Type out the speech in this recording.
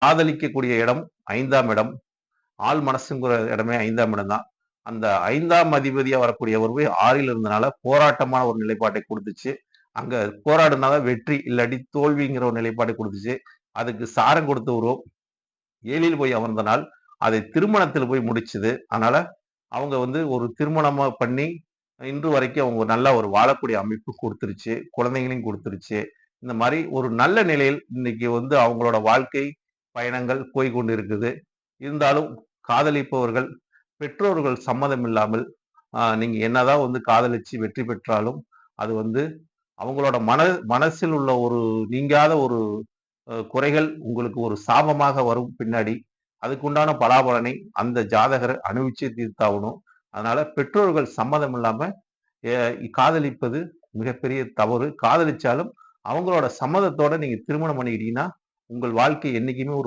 காதலிக்கக்கூடிய இடம் 5ஆம் இடம். ஆள் மனசுங்கிற இடமே 5ஆம் இடம் தான். அந்த 5ஆம் அதிபதியா வரக்கூடியவர் போய் 6ல் இருந்தனால போராட்டமான ஒரு நிலைப்பாட்டை குடுத்துச்சு. அங்க போராடுனா தான் வெற்றி, இல்லாட்டி தோல்விங்கிற ஒரு நிலைப்பாட்டை குடுத்துச்சு. அதுக்கு சாரம் கொடுத்த உருவம் 7ல் போய் அமர்ந்தனால், அதை திருமணத்தில போய் முடிச்சது. அதனால அவங்க வந்து ஒரு திருமணமா பண்ணி, இன்று வரைக்கும் அவங்க நல்லா ஒரு வாழக்கூடிய அமைப்பு குடுத்துருச்சு. குழந்தைகளையும் குடுத்துருச்சு. இந்த மாரி ஒரு நல்ல நிலையில் இன்னைக்கு வந்து அவங்களோட வாழ்க்கை பயணங்கள் போய்க் கொண்டிருக்குது. இருந்தாலும் காதலிப்பவர்கள் பெற்றோர்கள் சம்மதம் இல்லாமல், நீங்க என்னதான் வந்து காதலிச்சு வெற்றி பெற்றாலும், அது வந்து அவங்களோட மனசில் உள்ள ஒரு நீங்காத ஒரு குறைகள் உங்களுக்கு ஒரு சாபமாக வரும் பின்னாடி. அதுக்குண்டான பலாபலனை அந்த ஜாதகர் அனுபவிச்சே தீர்த்தாகணும். அதனால பெற்றோர்கள் சம்மதம் இல்லாம எ காதலிப்பது மிகப்பெரிய தவறு. காதலிச்சாலும் அவங்களோட சம்மதத்தோட நீங்க திருமணம் பண்ணிக்கிட்டீங்கன்னா, உங்கள் வாழ்க்கை என்னைக்குமே ஒரு